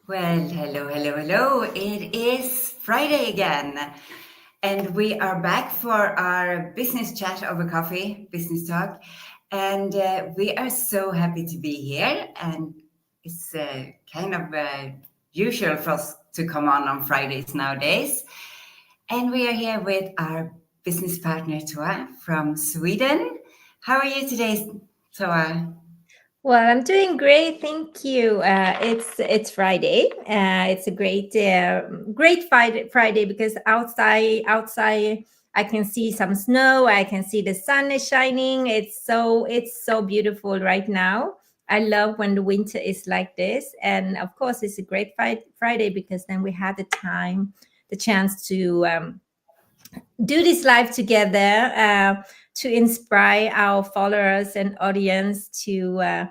Well, hello, hello, hello. It is Friday again, and we are back for our business chat over coffee, business talk. And we are so happy to be here. And it's kind of usual for us to come on Fridays nowadays. And we are here with our business partner, Toa, from Sweden. How are you today, Toa? Well, I'm doing great, thank you. It's Friday. It's a great Friday because outside I can see some snow. I can see the sun is shining. It's so beautiful right now. I love when the winter is like this, and of course, it's a great Friday because then we had the chance to do this live together to inspire our followers and audience to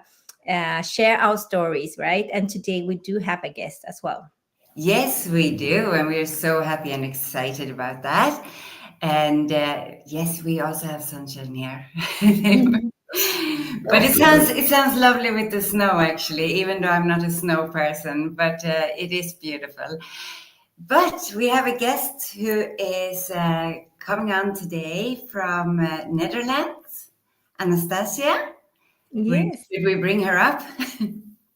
share our stories, right? And today we do have a guest as well. Yes, we do, and we're so happy and excited about that. And yes, we also have sunshine here. But it sounds lovely with the snow, actually, even though I'm not a snow person, but it is beautiful. But we have a guest who is coming on today from Netherlands, Anastasia. Yes, Did we bring her up?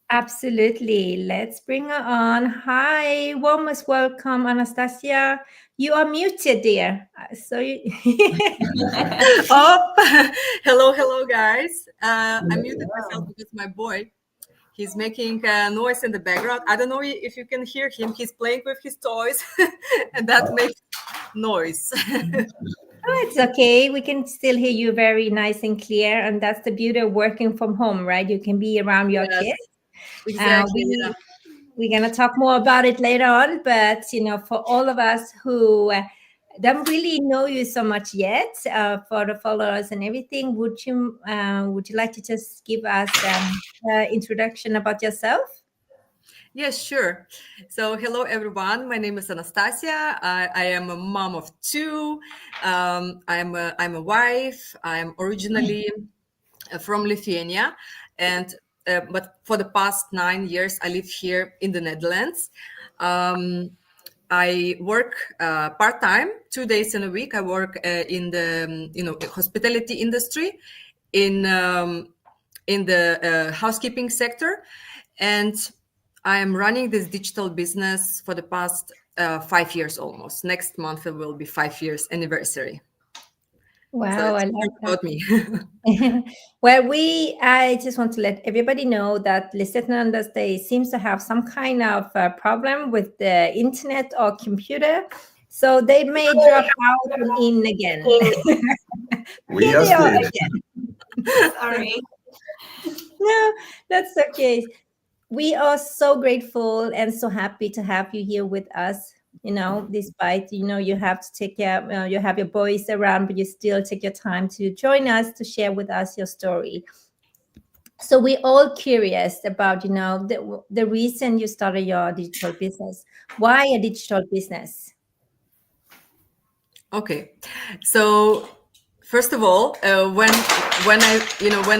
absolutely. Let's bring her on. Hi, warmest welcome, Anastasia. You are muted, dear. Oh, hello, guys. I muted myself because my boy, he's making noise in the background. I don't know if you can hear him. He's playing with his toys, and that makes noise. Oh, it's okay. We can still hear you very nice and clear, and that's the beauty of working from home, right? You can be around your Yes, kids. Uh, exactly. Yeah. we we're gonna talk more about it later on, but for all of us who don't really know you so much yet, for the followers and everything, would you like to just give us introduction about yourself? Yes, sure. So, hello, everyone. My name is Anastasia. I am a mom of two. I'm a wife. I'm originally from Lithuania, and but for the past 9 years, I live here in the Netherlands. Um, I work part time, 2 days in a week. I work in the hospitality industry, in the housekeeping sector, and I am running this digital business for the past 5 years almost. Next month it will be 5 years anniversary. So Wow, it's I short love about me. that. Well, I just want to let everybody know that listeners, they seems to have some kind of problem with the internet or computer, so they may drop out and in again. We Here they just are did. again. Sorry. No, that's okay. We are so grateful and so happy to have you here with us. Despite you have to take care, you have your boys around, but you still take your time to join us to share with us your story. So we're all curious about the reason you started your digital business. Why a digital business? Okay, so first of all, when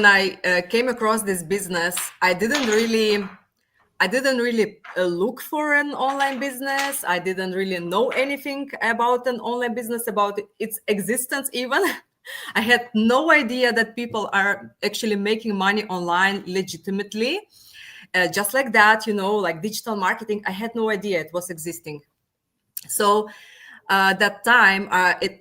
I came across this business, I didn't really look for an online business. I didn't really know anything about an online business, about its existence even. I had no idea that people are actually making money online legitimately. Just like that, like digital marketing, I had no idea it was existing. So that time,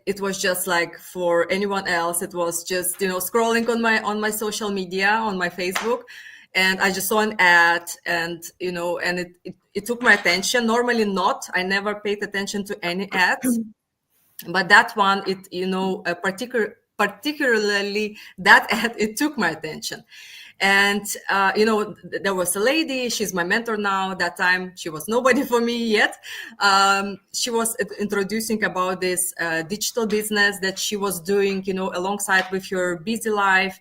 it was just like for anyone else, it was just scrolling on my social media, on my Facebook, and I just saw an ad, and it took my attention. Normally not, I never paid attention to any ads, but that one, particularly that ad, it took my attention. And there was a lady, she's my mentor now. That time she was nobody for me yet. She was introducing about this digital business that she was doing, alongside with her busy life.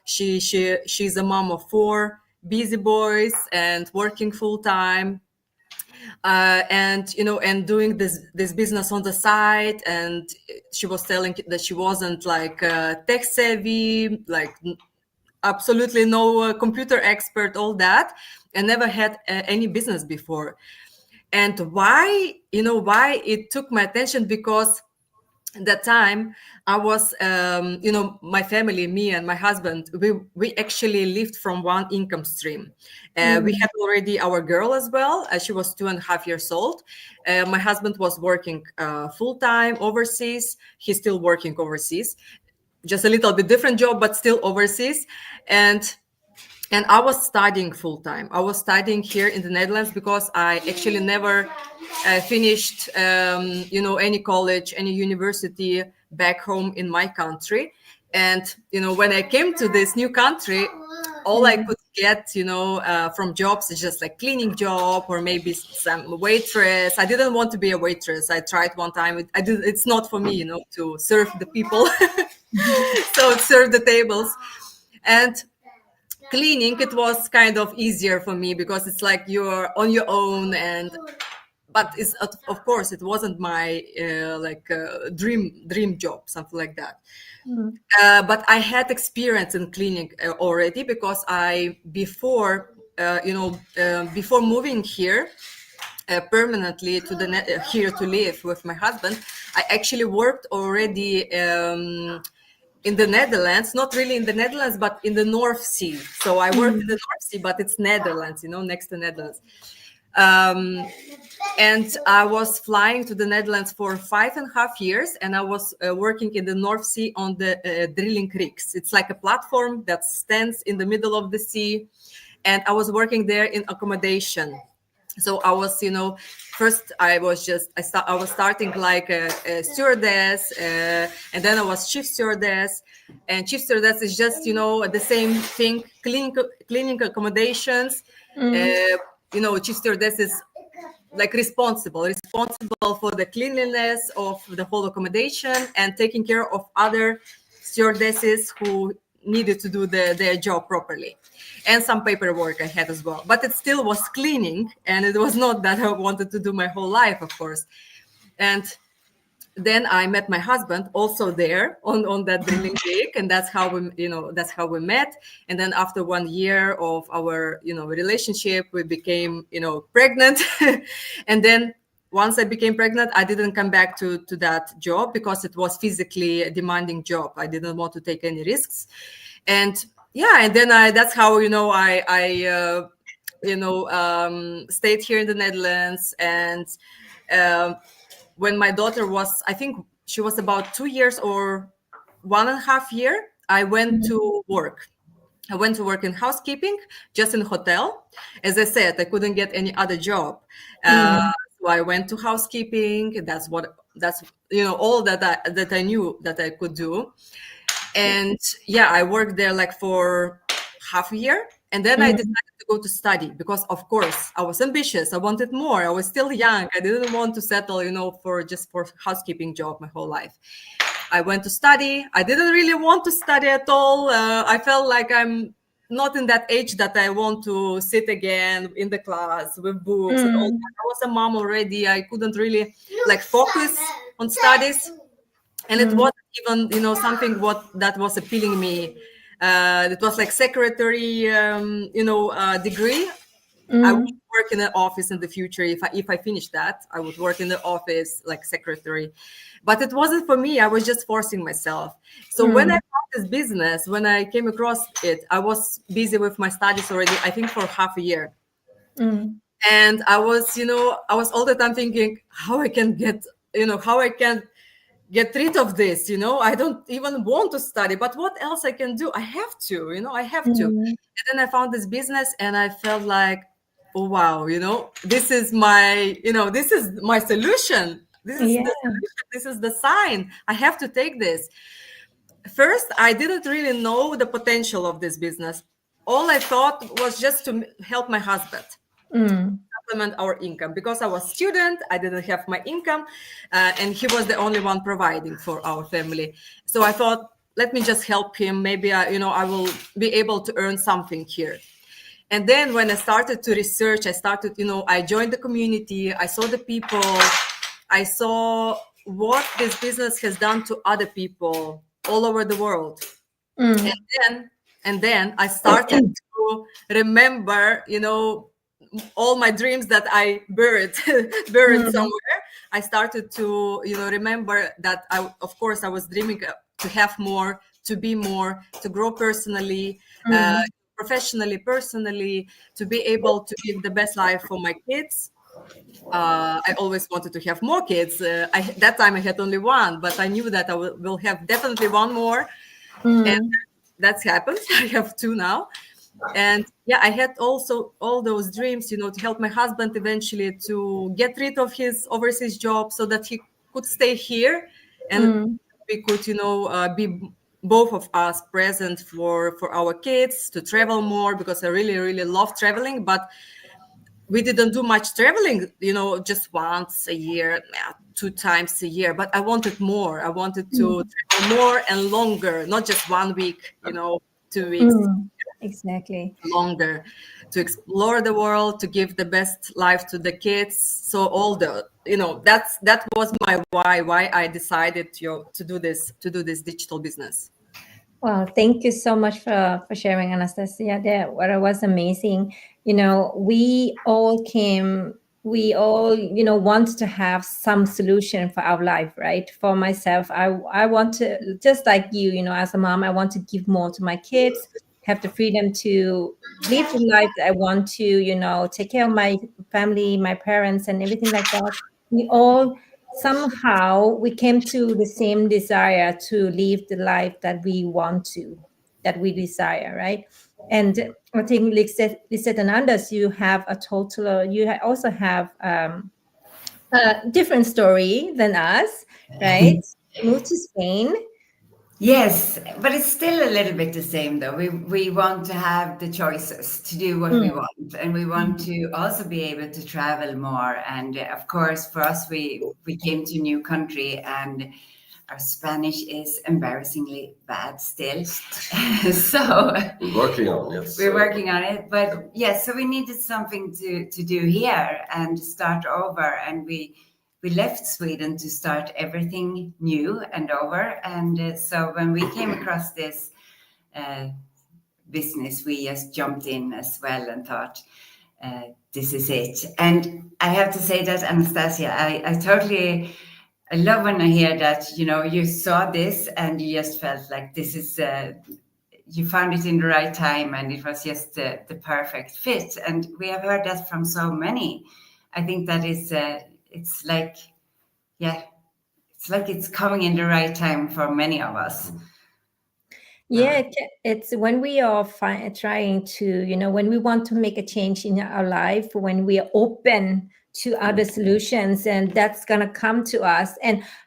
She's a mom of 4 busy boys and working full time, and doing this business on the side. And she was telling that she wasn't like tech savvy, like absolutely no computer expert, all that, and never had any business before. And why, why it took my attention? Because at that time I was, my family, me and my husband, we actually lived from one income stream. We had already our girl as well. She was 2.5 years old. My husband was working full-time overseas. He's still working overseas, just a little bit different job, but still overseas. And I was studying full time. I was studying here in the Netherlands because I actually never finished, any college, any university back home in my country. And, when I came to this new country, all I could get, from jobs is just like cleaning job or maybe some waitress. I didn't want to be a waitress. I tried one time. It's not for me, to serve the people. So serve the tables. And cleaning, it was kind of easier for me because it's like you're on your own. But it's, of course, it wasn't my dream job, something like that. But I had experience in cleaning already, because before moving here permanently to here to live with my husband, I actually worked already in the Netherlands, not really in the Netherlands, but in the North Sea. So I worked in the North Sea, but it's Netherlands, next to Netherlands. And I was flying to the Netherlands for 5.5 years, and I was working in the North Sea on the drilling rigs. It's like a platform that stands in the middle of the sea, and I was working there in accommodation. So I was, first I was starting like a stewardess, and then I was chief stewardess. And chief stewardess is just, the same thing, cleaning accommodations. Chief stewardess is like responsible for the cleanliness of the whole accommodation and taking care of other stewardesses who needed to do their job properly. And some paperwork I had as well, but it still was cleaning, and it was not that I wanted to do my whole life, of course. And then I met my husband also there on that drilling rig, and that's how we met. And then after 1 year of our relationship, we became pregnant. And then once I became pregnant, I didn't come back to that job because it was physically a demanding job. I didn't want to take any risks. And then that's how I stayed here in the Netherlands. And when my daughter was, I think she was about 2 years or 1.5 years, I went to work. I went to work in housekeeping, just in a hotel. As I said, I couldn't get any other job. So I went to housekeeping. That's all that I knew that I could do. And I worked there like for half a year. And then I decided to go to study because, of course, I was ambitious. I wanted more. I was still young. I didn't want to settle, for housekeeping job my whole life. I went to study. I didn't really want to study at all. I felt like I'm not in that age that I want to sit again in the class with books and all that. I was a mom already. I couldn't really focus on studies. And it wasn't even, something that was appealing me. It was like secretary, degree. I would work in an office in the future. If I finished that, I would work in the office like secretary. But it wasn't for me. I was just forcing myself. So when I found this business, when I came across it, I was busy with my studies already, I think for half a year. And I was all the time thinking how I can get rid of this. I don't even want to study, but what else I can do? I have to, I have to. And then I found this business, and I felt like, oh wow, this is my, this is my solution. This is the solution. This is the sign. I have to take this. First, I didn't really know the potential of this business. All I thought was just to help my husband. Supplement our income, because I was a student. I didn't have my income, and he was the only one providing for our family. So I thought, let me just help him. Maybe I will be able to earn something here. And then when I started to research, I joined the community. I saw the people. I saw what this business has done to other people all over the world. And then And then I started to remember, all my dreams that I buried somewhere. I started to, remember that of course, I was dreaming to have more, to be more, to grow personally, professionally, personally, to be able to give the best life for my kids. I always wanted to have more kids. That time I had only one, but I knew that I will have definitely one more. And that's happened. I have two now. And yeah, I had also all those dreams, to help my husband eventually to get rid of his overseas job so that he could stay here and we could, be both of us present for our kids, to travel more, because I really, really love traveling. But we didn't do much traveling, just once a year, 2 times a year. But I wanted more. I wanted to travel more and longer, not just 1 week, 2 weeks. Exactly. Longer, to explore the world, to give the best life to the kids. So all the, that was my why I decided to do this digital business. Well, thank you so much for sharing, Anastasia. That was amazing. We all want to have some solution for our life, right? For myself, I want to, just like you, as a mom, I want to give more to my kids, have the freedom to live the life that I want to, take care of my family, my parents, and everything like that. We all somehow we came to the same desire to live the life that we want to, that we desire, right? And I think Lisette and Anders, you have also have a different story than us, right? Moved to Spain. Yes, but it's still a little bit the same though. We want to have the choices to do what we want, and we want to also be able to travel more. And of course, for us, we came to a new country, and our Spanish is embarrassingly bad still. So we're working on it. We're working on it, but yes, so we needed something to do here and start over, and we left Sweden to start everything new and over. And so when we came across this business, we just jumped in as well and thought, this is it. And I have to say that, Anastasia, I love when I hear that, you saw this and you just felt like this is, you found it in the right time and it was just the perfect fit. And we have heard that from so many. I think that is, it's like it's coming in the right time for many of us. Yeah, it's when we are trying to, when we want to make a change in our life, when we are open to other solutions, and that's gonna come to us.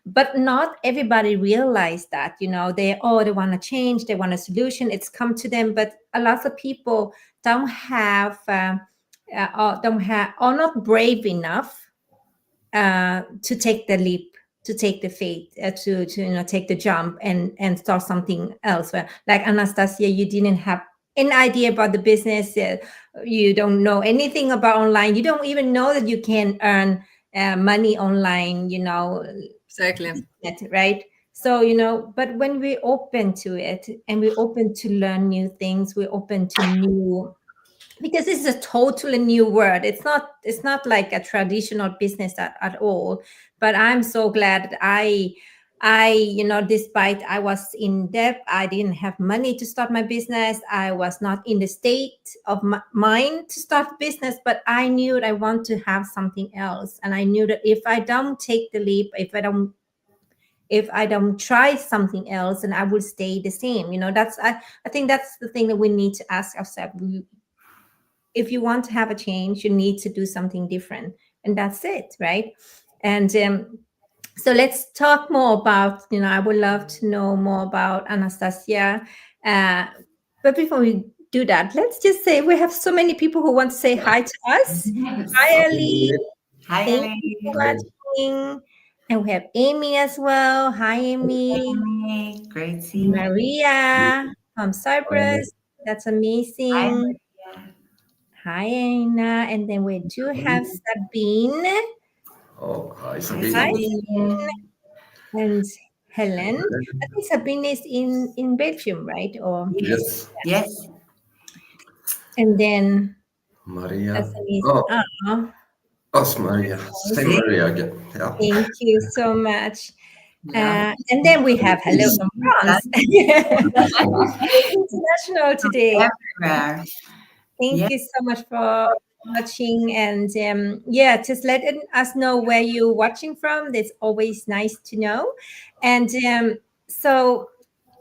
But not everybody realize that, they want to change, they want a solution, it's come to them. But a lot of people don't have are not brave enough to take the leap, to take the faith, to take the jump and start something else. Like Anastasia, you didn't have an idea about the business. You don't know anything about online. You don't even know that you can earn money online. Exactly. Right. So but when we're open to it and we're open to learn new things, we're open to new. Because this is a totally new word. It's not like a traditional business at all. But I'm so glad that I despite I was in debt, I didn't have money to start my business. I was not in the state of mind to start business, but I knew that I want to have something else. And I knew that if I don't take the leap, if I don't try something else, then I will stay the same. I think that's the thing that we need to ask ourselves. If you want to have a change, you need to do something different, and that's it, right? And so let's talk more about, I would love to know more about Anastasia. But before we do that, let's just say we have so many people who want to say hi to us. Hi, Ali. Hi, Thank Ali. you for watching. And we have Amy as well. Hi, Amy. Hi, great seeing you. Maria from Cyprus. That's amazing. Hi, Maria. Hi, Anna. And then we do have Sabine. Oh, hi, Sabine. Hi, Sabine. And Helen. I think Sabine is in Belgium, right? Or Yes. Yes. and then Maria. Assamese. Oh, Oh, that's Maria. Say See? Maria again. Yeah. thank you so much. Yeah. And then we have hello from France. International today. Everywhere. Thank Yeah. you so much for watching, and just letting us know where you're watching from. That's always nice to know. And so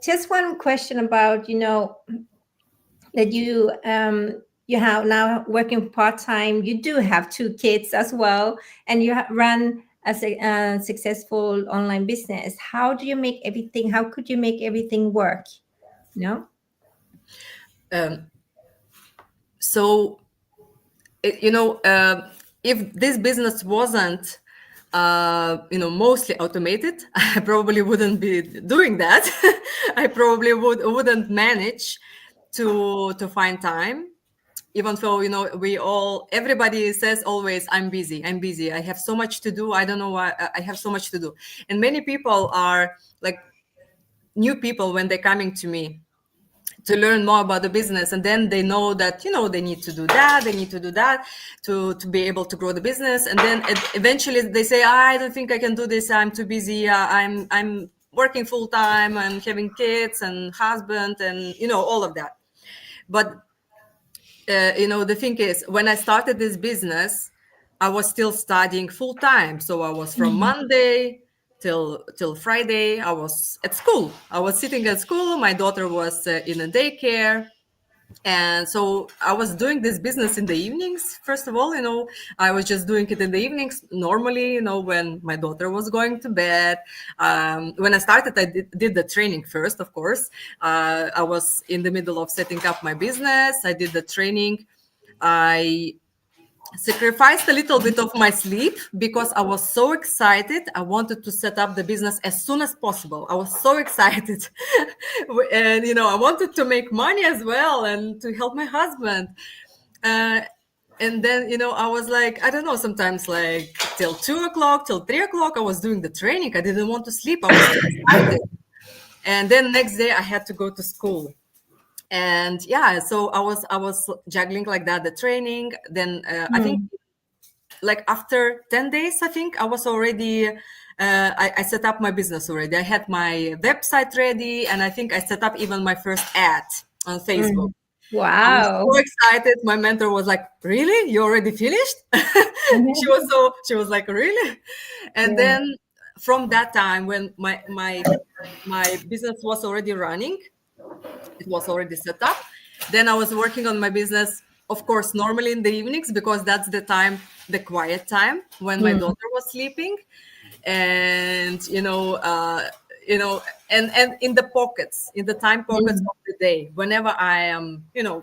just one question about that you have now working part-time. You do have 2 kids as well, and you run a successful online business. How do you make everything? How could you make everything work? So, if this business wasn't, mostly automated, I probably wouldn't be doing that. I probably wouldn't manage to find time. Even though everybody says always, I'm busy, I have so much to do, I don't know why I have so much to do. And many people are like new people when they're coming to me to learn more about the business, and then they know that they need to do that, to be able to grow the business. And then eventually they say, I don't think I can do this, I'm too busy, I'm working full time, I'm having kids and husband and all of that. But the thing is, when I started this business, I was still studying full time. So I was from Monday till Friday, I was at school. I was sitting at school. My daughter was in a daycare. And so I was doing this business in the evenings. First of all, I was just doing it in the evenings normally, when my daughter was going to bed. When I started, I did the training first, of course. I was in the middle of setting up my business. I did the training. I sacrificed a little bit of my sleep because I was so excited. I wanted to set up the business as soon as possible. I was so excited. And, I wanted to make money as well and to help my husband. And then, I was like, I don't know, sometimes like till 2 o'clock, till 3 o'clock, I was doing the training. I didn't want to sleep. I was so excited. And then next day I had to go to school. And so I was juggling like that, the training. Then I think like after 10 days, I think I was already, I set up my business already. I had my website ready, and I think I set up even my first ad on Facebook. Wow. I was so excited. My mentor was like, really? You already finished? She was like, really? And then from that time, when my business was already running, it was already set up. Then I was working on my business, of course, normally in the evenings, because that's the time, the quiet time when my daughter was sleeping. And, and in the pockets, in the time pockets of the day, whenever I am, in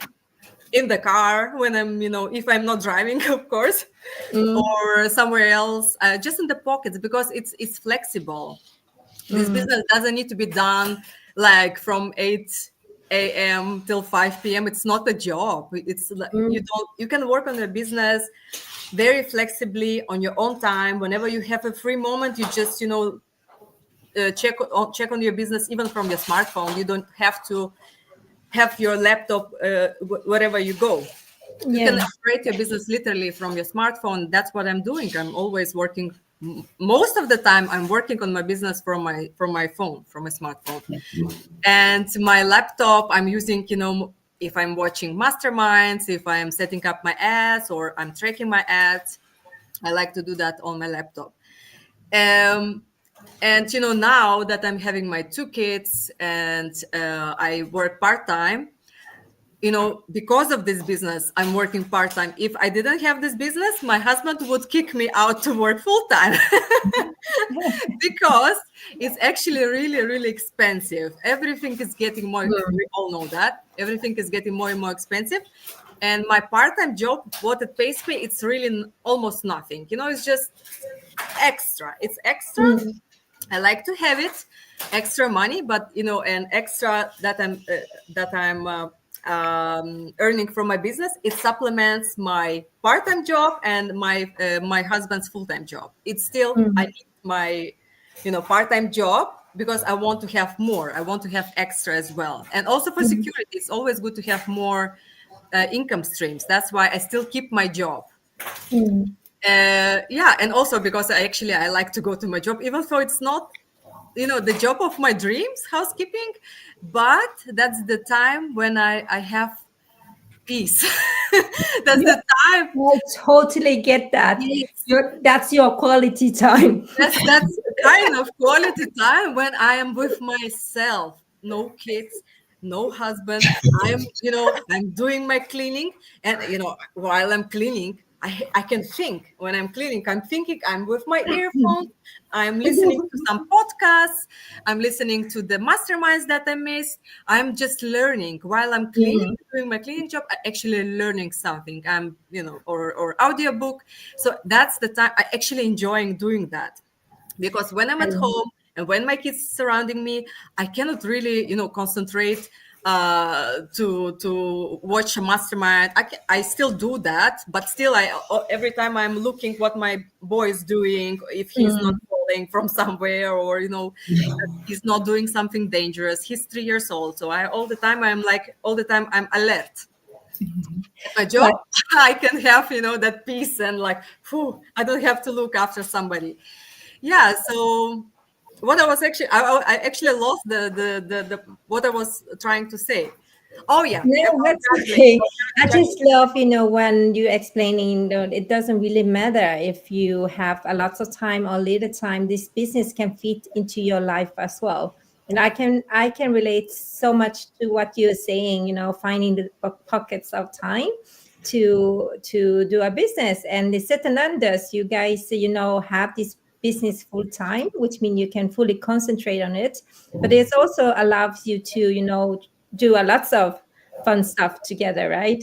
the car, when I'm, if I'm not driving, of course, or somewhere else, just in the pockets, because it's flexible. This business doesn't need to be done like from 8 a.m. till 5 p.m. It's not a job. It's like you can work on a business very flexibly on your own time. Whenever you have a free moment, you just check on your business, even from your smartphone. You don't have to have your laptop wherever you go. You can operate your business literally from your smartphone. That's what I'm doing. I'm always working. Most of the time, I'm working on my business from my phone, from my smartphone. And my laptop, I'm using, if I'm watching masterminds, if I'm setting up my ads, or I'm tracking my ads, I like to do that on my laptop. And now that I'm having my 2 kids and I work part-time, because of this business, I'm working part-time. If I didn't have this business, my husband would kick me out to work full-time because it's actually really, really expensive. Everything is getting more, we all know that. Everything is getting more and more expensive. And my part-time job, what it pays me, it's really almost nothing. It's just extra. It's extra. I like to have it, extra money, but, an extra that I'm earning from my business, it supplements my part-time job and my husband's full-time job. It's still I need my part-time job because I want to have more. I want to have extra as well. And also for security, it's always good to have more income streams. That's why I still keep my job. Yeah, and also because I like to go to my job, even though it's not, the job of my dreams, housekeeping, but that's the time when I have peace. That's the time. I totally get that. That's your quality time. That's kind of quality time when I am with myself. No kids, no husband. I'm doing my cleaning, and while I'm cleaning, I can think. When I'm cleaning, I'm thinking. I'm with my earphones. I'm listening to some podcasts. I'm listening to the masterminds that I missed. I'm just learning while I'm cleaning, doing my cleaning job. I actually learning something. I'm or audiobook. So that's the time I actually enjoying doing that. Because when I'm at home and when my kids surrounding me, I cannot really, concentrate to watch a mastermind. I still do that, but still, every time I'm looking what my boy is doing, if he's not falling from somewhere, or he's not doing something dangerous. He's 3 years old, so all the time I'm alert. At my job, I can have that peace and I don't have to look after somebody. Yeah, so what I was actually I actually lost the what I was trying to say. Oh yeah. No, that's okay. I just love, when you explaining that it doesn't really matter if you have a lot of time or little time. This business can fit into your life as well. And I can relate so much to what you're saying. Finding the pockets of time to do a business. And the certain others, you guys, have this business full time, which means you can fully concentrate on it. But it also allows you to, do a lots of fun stuff together, right?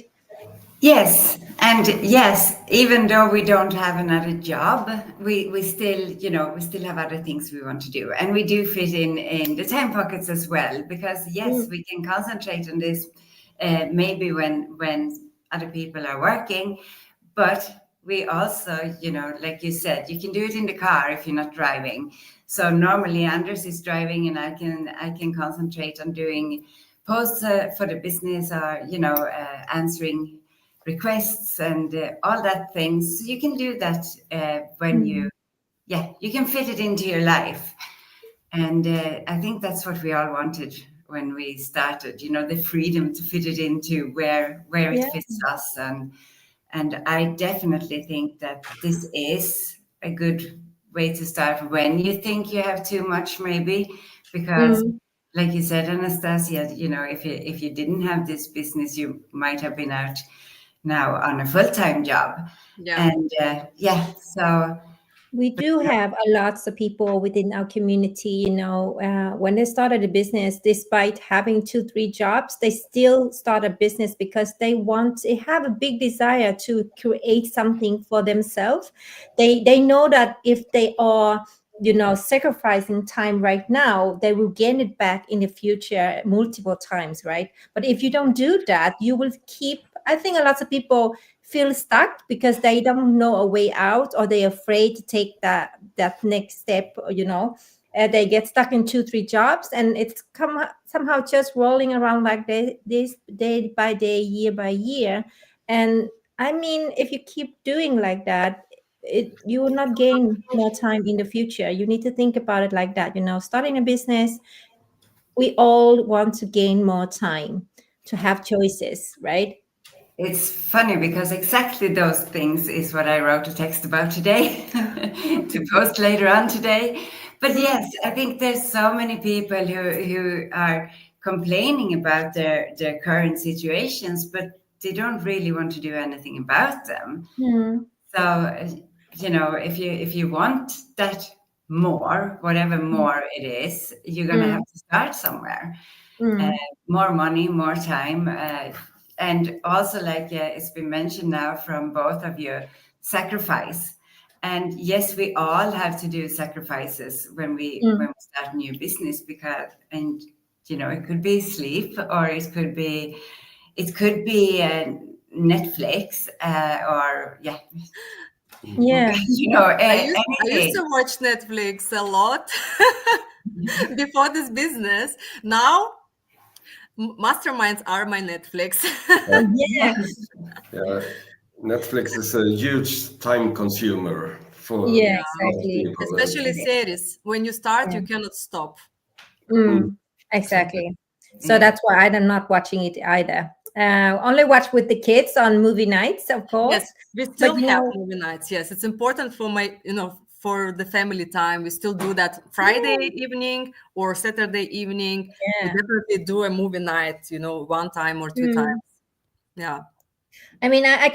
Yes, and yes, even though we don't have another job, we still, we still have other things we want to do, and we do fit in the time pockets as well. Because yes, we can concentrate on this, maybe when other people are working, but we also, like you said, you can do it in the car if you're not driving. So normally Anders is driving, and I can concentrate on doing posts for the business, or answering requests and all that things. So you can do that when you can fit it into your life. And I think that's what we all wanted when we started, the freedom to fit it into where it fits us. And I definitely think that this is a good way to start when you think you have too much, maybe, because like you said, Anastasia, if you didn't have this business, you might have been out now on a full-time job. Yeah. And so we do have a lots of people within our community, when they started a business, despite having 2-3 jobs, they still start a business because they have a big desire to create something for themselves. They know that if they are, sacrificing time right now, they will gain it back in the future multiple times, right? But if you don't do that, you will I think a lot of people feel stuck because they don't know a way out, or they're afraid to take that next step, they get stuck in 2-3 jobs, and it's somehow just rolling around like this day by day, year by year. And I mean, if you keep doing like that, you will not gain more time in the future. You need to think about it like that. Starting a business, we all want to gain more time, to have choices, right? it's funny because exactly those things is what I wrote a text about today to post later on today. But yes, I think there's so many people who are complaining about their current situations, but they don't really want to do anything about them. So, if you want that more, whatever more it is, you're going to have to start somewhere. More money, more time. And also, like it's been mentioned now from both of you, sacrifice. And yes, we all have to do sacrifices when we start a new business, because it could be sleep, or it could be Netflix, or Yeah. I used anything. to watch Netflix a lot before this business. Now, masterminds are my Netflix. Yeah. Yeah, Netflix is a huge time consumer for a Yeah, Yeah, lot of exactly. people. especially series. When you start, Yeah. you cannot stop. Exactly. So Yeah. that's why I'm not watching it either. Only watch with the kids on movie nights, of course. Yes, we But still have movie nights. Yes, it's important for for the family time. We still do that Friday evening or Saturday evening. We yeah. definitely do a movie night, one time or two times. Yeah. I mean, I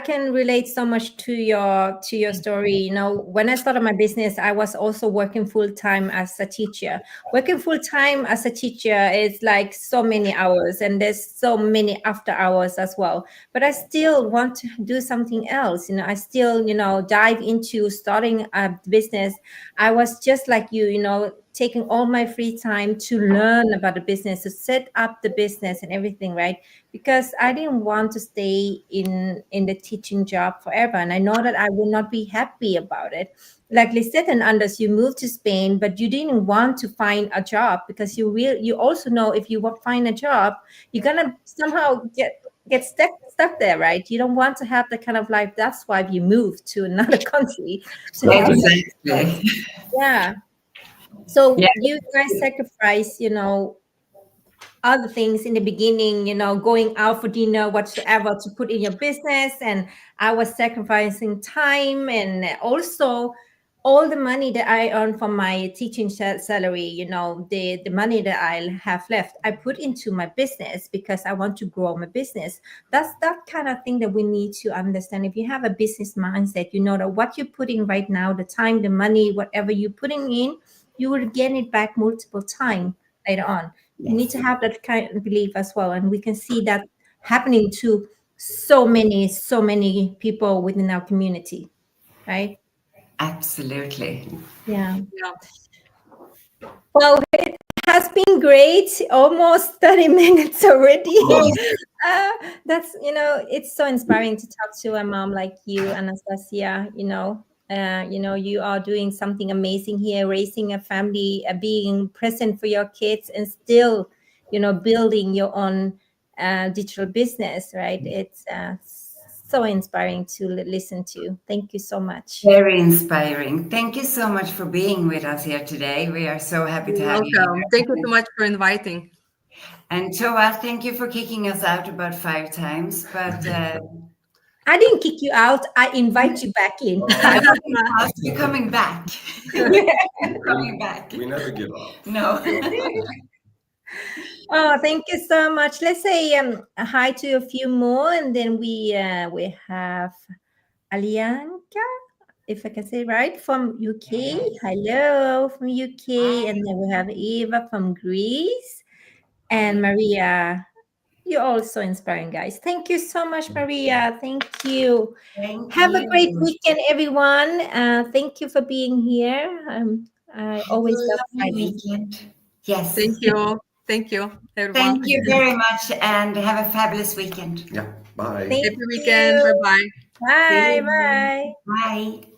can relate so much to your story. When I started my business, I was also working full time as a teacher. Working full time as a teacher is like so many hours, and there's so many after hours as well. But I still want to do something else. I still dive into starting a business. I was just like you, taking all my free time to learn about the business, to set up the business and everything, right? Because I didn't want to stay in the teaching job forever, and I know that I will not be happy about it. Like Lisette and Anders, you moved to Spain, but you didn't want to find a job because you also know if you find a job, you're gonna somehow get stuck there, right? You don't want to have that kind of life. That's why you moved to another country to have that. Exactly. Yeah. So Yeah. you guys sacrifice, other things in the beginning, going out for dinner, whatsoever, to put in your business. And I was sacrificing time, and also all the money that I earned from my teaching salary, the money that I have left, I put into my business because I want to grow my business. That's that kind of thing that we need to understand. If you have a business mindset, you know that what you're putting right now, the time, the money, whatever you're putting in, you will get it back multiple times later on. You need to have that kind of belief as well, and we can see that happening to so many people within our community, right? Absolutely. Yeah. Yeah. Well, it has been great. Almost 30 minutes already. That's it's so inspiring to talk to a mom like you, Anastasia. You are doing something amazing here, raising a family, being present for your kids, and still, building your own digital business. Right? It's so inspiring to listen to. Thank you so much. Very inspiring. Thank you so much for being with us here today. We are so happy to You're have you welcome. Thank you here. so much for inviting. And Toa, thank you for kicking us out about 5 times. But I didn't kick you out. I invite you back in. you're coming back. You're coming back. We never give up. No. Oh, thank you so much. Let's say hi to a few more, and then we have Alianka, if I can say right, from UK. Hello from UK, and then we have Eva from Greece, and Maria. You're also inspiring, guys. Thank you so much, Maria. Thank you. Thank Have a great you. weekend, everyone. Thank you for being here. I always love Lovely Friday. weekend. Yes. Thank you. Thank you, everyone. Thank you very much and have a fabulous weekend. Yeah, bye. Thank Happy weekend. you. Bye-bye. Bye. See you. Bye. Bye.